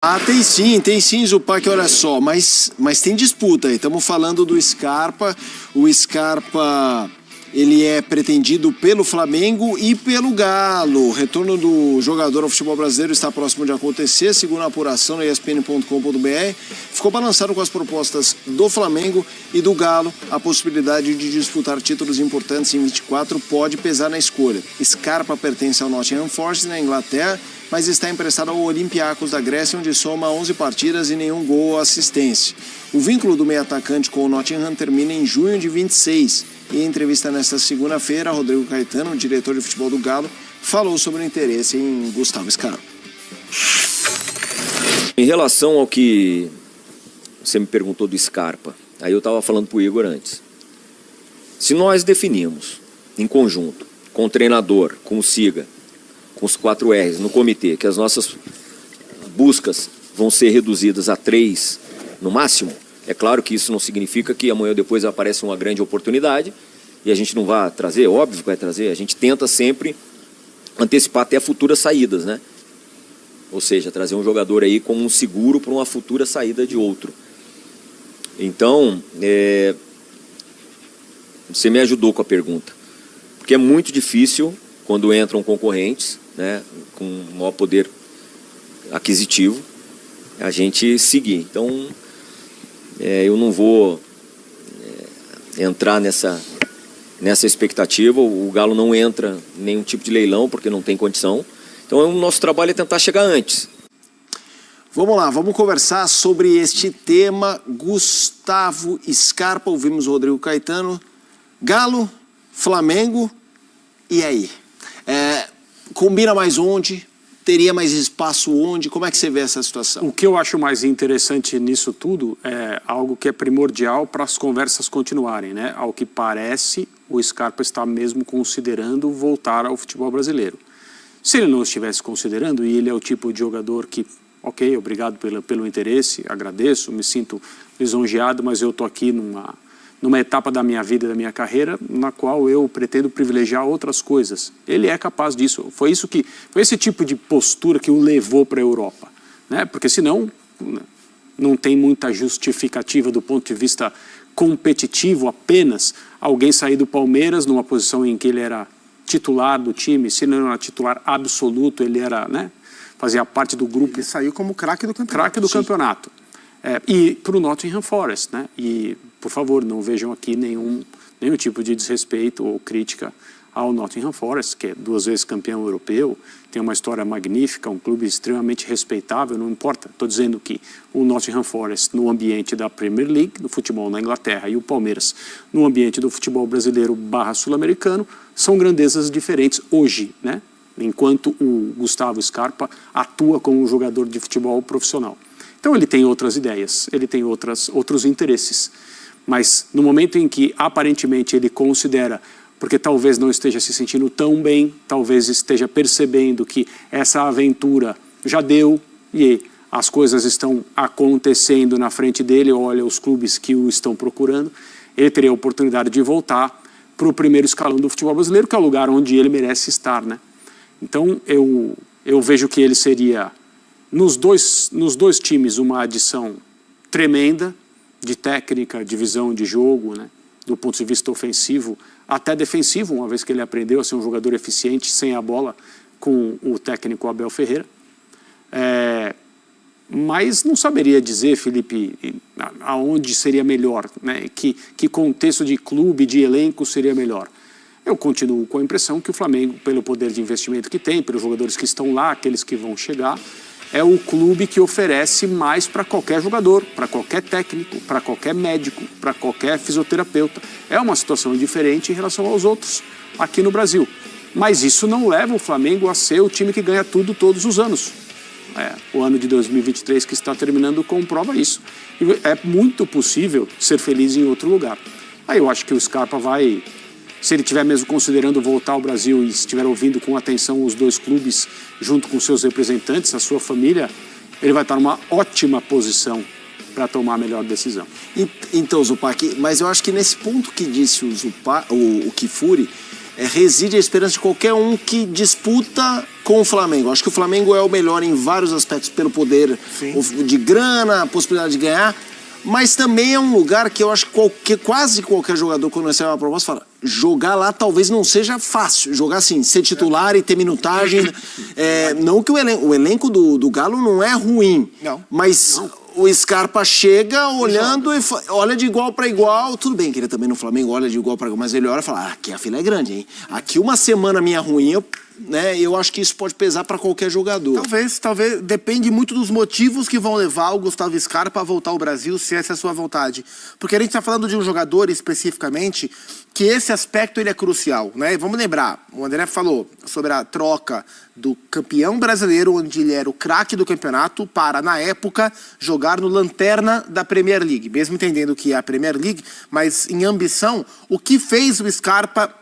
Ah, tem sim, Zupac, olha só, mas tem disputa aí. Estamos falando do Scarpa. O Scarpa, ele é pretendido pelo Flamengo e pelo Galo. O retorno do jogador ao futebol brasileiro está próximo de acontecer, segundo a apuração na ESPN.com.br. Ficou balançado com as propostas do Flamengo e do Galo. A possibilidade de disputar títulos importantes em 24 pode pesar na escolha. Scarpa pertence ao Nottingham Forest, na Inglaterra, mas está emprestado ao Olympiacos da Grécia, onde soma 11 partidas e nenhum gol ou assistência. O vínculo do meio-atacante com o Nottingham termina em junho de 26. E em entrevista nesta segunda-feira, Rodrigo Caetano, diretor de futebol do Galo, falou sobre o interesse em Gustavo Scarpa. Em relação ao que você me perguntou do Scarpa, aí eu estava falando para o Igor antes. Se nós definimos em conjunto, com o treinador, com o SIGA, com os 4 R's no comitê, que as nossas buscas vão ser reduzidas a 3 no máximo, é claro que isso não significa que amanhã ou depois aparece uma grande oportunidade e a gente não vai trazer, óbvio que vai trazer, a gente tenta sempre antecipar até futuras saídas, né? Ou seja, trazer um jogador aí como um seguro para uma futura saída de outro. Então, você me ajudou com a pergunta, porque é muito difícil quando entram concorrentes, né, com maior poder aquisitivo, a gente seguir. Então, eu não vou entrar nessa expectativa. O Galo não entra em nenhum tipo de leilão, porque não tem condição. Então, o nosso trabalho é tentar chegar antes. Vamos lá, vamos conversar sobre este tema. Gustavo Scarpa, ouvimos o Rodrigo Caetano. Galo, Flamengo, e aí? Combina mais onde? Teria mais espaço onde? Como é que você vê essa situação? O que eu acho mais interessante nisso tudo é algo que é primordial para as conversas continuarem, né? Ao que parece, o Scarpa está mesmo considerando voltar ao futebol brasileiro. Se ele não estivesse considerando, e ele é o tipo de jogador que, ok, obrigado pelo interesse, agradeço, me sinto lisonjeado, mas eu estou aqui numa etapa da minha vida, da minha carreira, na qual eu pretendo privilegiar outras coisas. Ele é capaz disso. Foi esse tipo de postura que o levou para a Europa, né? Porque senão não tem muita justificativa do ponto de vista competitivo apenas alguém sair do Palmeiras numa posição em que ele era titular do time, se não era titular absoluto, ele era, né, fazia parte do grupo. Ele saiu como craque do campeonato. Craque do campeonato. E para o Nottingham Forest, né? E, por favor, não vejam aqui nenhum tipo de desrespeito ou crítica ao Nottingham Forest, que é 2 vezes campeão europeu, tem uma história magnífica, um clube extremamente respeitável, não importa. Estou dizendo que o Nottingham Forest no ambiente da Premier League, do futebol na Inglaterra, e o Palmeiras no ambiente do futebol brasileiro / sul-americano, são grandezas diferentes hoje, né? Enquanto o Gustavo Scarpa atua como um jogador de futebol profissional. Então ele tem outras ideias, ele tem outros interesses. Mas no momento em que aparentemente ele considera, porque talvez não esteja se sentindo tão bem, talvez esteja percebendo que essa aventura já deu e as coisas estão acontecendo na frente dele, olha os clubes que o estão procurando, ele teria a oportunidade de voltar para o primeiro escalão do futebol brasileiro, que é o lugar onde ele merece estar, né? Então eu vejo que ele seria, nos dois times, uma adição tremenda de técnica, de visão de jogo, né? Do ponto de vista ofensivo, até defensivo, uma vez que ele aprendeu a ser um jogador eficiente sem a bola com o técnico Abel Ferreira. Mas não saberia dizer, Felipe, aonde seria melhor, né? Que contexto de clube, de elenco seria melhor. Eu continuo com a impressão que o Flamengo, pelo poder de investimento que tem, pelos jogadores que estão lá, aqueles que vão chegar, é o clube que oferece mais para qualquer jogador, para qualquer técnico, para qualquer médico, para qualquer fisioterapeuta. É uma situação diferente em relação aos outros aqui no Brasil. Mas isso não leva o Flamengo a ser o time que ganha tudo todos os anos. O ano de 2023 que está terminando comprova isso. E é muito possível ser feliz em outro lugar. Aí eu acho que o Scarpa vai, se ele estiver mesmo considerando voltar ao Brasil e estiver ouvindo com atenção os 2 clubes junto com seus representantes, a sua família, ele vai estar numa ótima posição para tomar a melhor decisão. Então, Zupac, mas eu acho que nesse ponto que disse o Kifuri, reside a esperança de qualquer um que disputa com o Flamengo. Acho que o Flamengo é o melhor em vários aspectos, pelo poder de grana, a possibilidade de ganhar, mas também é um lugar que eu acho que quase qualquer jogador, quando recebe uma proposta, fala: jogar lá talvez não seja fácil. Jogar assim, ser titular e ter minutagem. Não que o elenco do Galo não é ruim, mas o Scarpa chega olhando e olha de igual para igual. Tudo bem que ele também no Flamengo olha de igual para igual, mas ele olha e fala: aqui a fila é grande, hein? Aqui uma semana minha ruim, eu acho que isso pode pesar para qualquer jogador. Talvez, depende muito dos motivos que vão levar o Gustavo Scarpa a voltar ao Brasil, se essa é a sua vontade. Porque a gente está falando de um jogador especificamente que esse aspecto ele é crucial, né? Vamos lembrar, o André falou sobre a troca do campeão brasileiro, onde ele era o craque do campeonato, para, na época, jogar no lanterna da Premier League. Mesmo entendendo que é a Premier League, mas em ambição, o que fez o Scarpa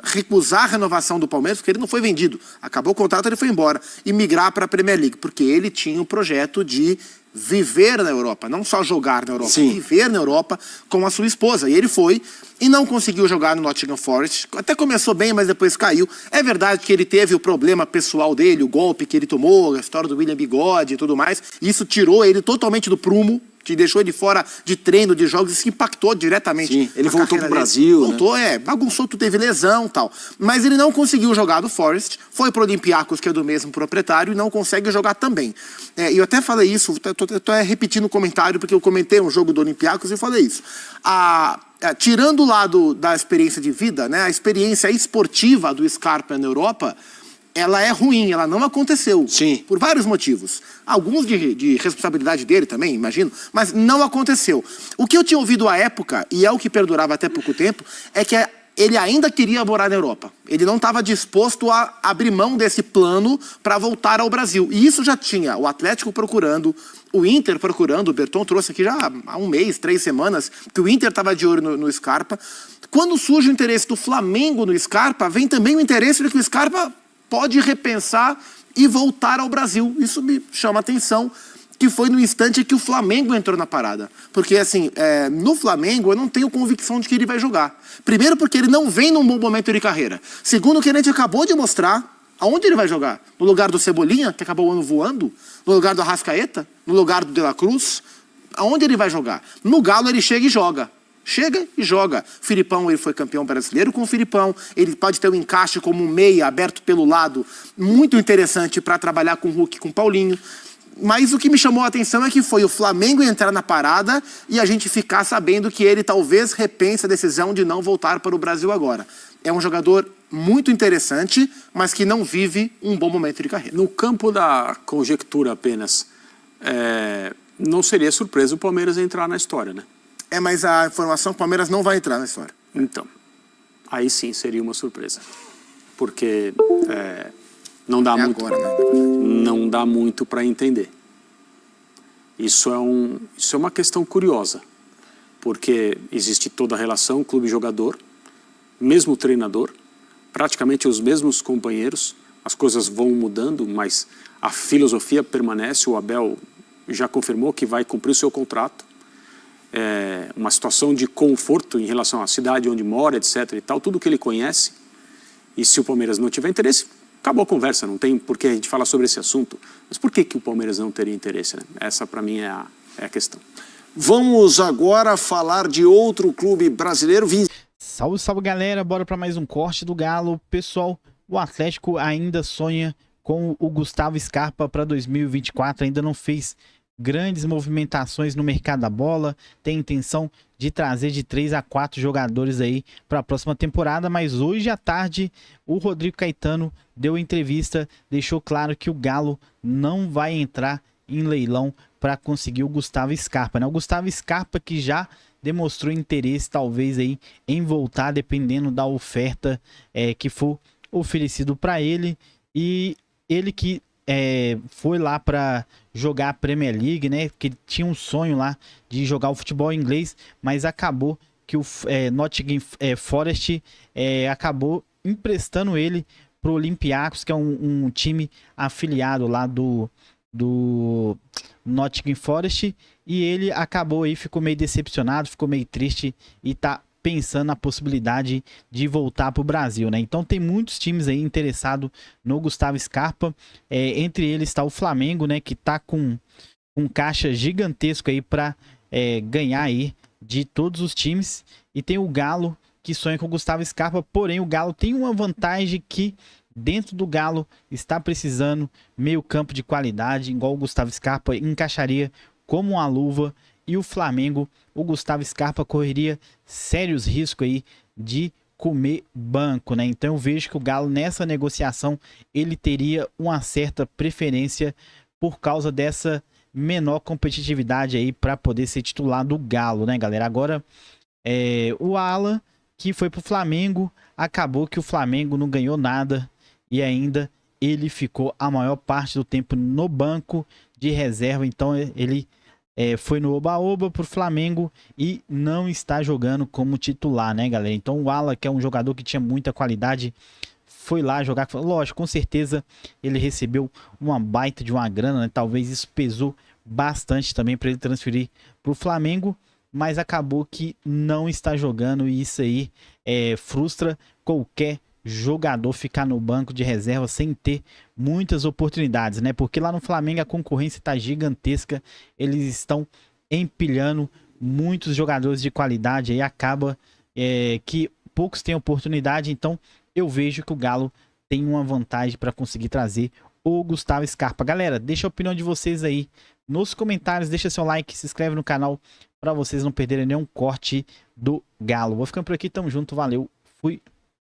recusar a renovação do Palmeiras, porque ele não foi vendido, acabou o contrato, ele foi embora, e migrar para a Premier League, porque ele tinha um projeto de viver na Europa, não só jogar na Europa, viver na Europa com a sua esposa. E ele foi e não conseguiu jogar no Nottingham Forest. Até começou bem, mas depois caiu. É verdade que ele teve o problema pessoal dele, o golpe que ele tomou, a história do William Bigode e tudo mais. Isso tirou ele totalmente do prumo, te deixou ele fora de treino, de jogos, isso impactou diretamente. Sim, ele voltou pro Brasil, voltou, bagunçou, teve lesão e tal. Mas ele não conseguiu jogar do Forest, foi pro Olympiacos, que é do mesmo proprietário, e não consegue jogar também. E eu até falei isso, tô repetindo o comentário, porque eu comentei um jogo do Olympiacos e falei isso. Tirando o lado da experiência de vida, né, a experiência esportiva do Scarpa na Europa, ela é ruim, ela não aconteceu. Sim. Por vários motivos. Alguns de responsabilidade dele também, imagino, mas não aconteceu. O que eu tinha ouvido à época, e é o que perdurava até pouco tempo, é que ele ainda queria morar na Europa. Ele não estava disposto a abrir mão desse plano para voltar ao Brasil. E isso já tinha o Atlético procurando, o Inter procurando, o Berton trouxe aqui já há um mês, 3 semanas, que o Inter estava de olho no Scarpa. Quando surge o interesse do Flamengo no Scarpa, vem também o interesse de que o Scarpa pode repensar e voltar ao Brasil. Isso me chama a atenção, que foi no instante que o Flamengo entrou na parada. Porque, assim, no Flamengo eu não tenho convicção de que ele vai jogar. Primeiro porque ele não vem num bom momento de carreira. Segundo que a gente acabou de mostrar aonde ele vai jogar. No lugar do Cebolinha, que acabou o ano voando? No lugar do Arrascaeta? No lugar do De La Cruz? Aonde ele vai jogar? No Galo ele chega e joga. Chega e joga. Filipão, ele foi campeão brasileiro com o Filipão. Ele pode ter um encaixe como um meia aberto pelo lado, muito interessante para trabalhar com o Hulk e com o Paulinho. Mas o que me chamou a atenção é que foi o Flamengo entrar na parada e a gente ficar sabendo que ele talvez repense a decisão de não voltar para o Brasil agora. É um jogador muito interessante, mas que não vive um bom momento de carreira. No campo da conjectura apenas, não seria surpresa o Palmeiras entrar na história, né? Mas a informação, o Palmeiras não vai entrar na história. Então, aí sim seria uma surpresa. Porque não dá muito, agora, né? Não dá muito para entender. Isso é uma questão curiosa. Porque existe toda a relação clube-jogador, mesmo treinador, praticamente os mesmos companheiros, as coisas vão mudando, mas a filosofia permanece. O Abel já confirmou que vai cumprir o seu contrato. Uma situação de conforto em relação à cidade onde mora, etc. e tal, tudo que ele conhece. E se o Palmeiras não tiver interesse, acabou a conversa, não tem por que a gente falar sobre esse assunto. Mas por que o Palmeiras não teria interesse, né? Essa, para mim, é a questão. Vamos agora falar de outro clube brasileiro. Salve, salve, galera. Bora para mais um corte do Galo. Pessoal, o Atlético ainda sonha com o Gustavo Scarpa para 2024. Ainda não fez grandes movimentações no mercado da bola, tem intenção de trazer de 3 a 4 jogadores aí para a próxima temporada, mas hoje à tarde o Rodrigo Caetano deu entrevista, deixou claro que o Galo não vai entrar em leilão para conseguir o Gustavo Scarpa, né? O Gustavo Scarpa que já demonstrou interesse talvez aí em voltar, dependendo da oferta que for oferecido para ele, e ele que foi lá para jogar a Premier League, né? Que tinha um sonho lá de jogar o futebol inglês, mas acabou que o Nottingham Forest acabou emprestando ele para o Olympiacos, que é um time afiliado lá do Nottingham Forest, e ele acabou aí, ficou meio decepcionado, ficou meio triste e tá pensando na possibilidade de voltar para o Brasil, né? Então tem muitos times aí interessados no Gustavo Scarpa, entre eles está o Flamengo, né, que está com um caixa gigantesco aí para ganhar aí de todos os times, e tem o Galo que sonha com o Gustavo Scarpa, porém o Galo tem uma vantagem que dentro do Galo está precisando meio campo de qualidade, igual o Gustavo Scarpa encaixaria como uma luva, e o Flamengo, o Gustavo Scarpa correria sérios riscos aí de comer banco, né? Então eu vejo que o Galo nessa negociação ele teria uma certa preferência por causa dessa menor competitividade aí para poder ser titular do Galo, né, galera? Agora, o Alan, que foi pro Flamengo, acabou que o Flamengo não ganhou nada e ainda ele ficou a maior parte do tempo no banco de reserva, então ele foi no oba-oba pro Flamengo e não está jogando como titular, né, galera? Então o Alan, que é um jogador que tinha muita qualidade, foi lá jogar. Lógico, com certeza ele recebeu uma baita de uma grana, né? Talvez isso pesou bastante também para ele transferir pro Flamengo, mas acabou que não está jogando e isso aí frustra qualquer jogador ficar no banco de reserva sem ter muitas oportunidades, né? Porque lá no Flamengo a concorrência está gigantesca, eles estão empilhando muitos jogadores de qualidade, aí acaba que poucos têm oportunidade, então eu vejo que o Galo tem uma vantagem para conseguir trazer o Gustavo Scarpa. Galera, deixa a opinião de vocês aí nos comentários, deixa seu like, se inscreve no canal para vocês não perderem nenhum corte do Galo. Vou ficando por aqui, tamo junto, valeu, fui!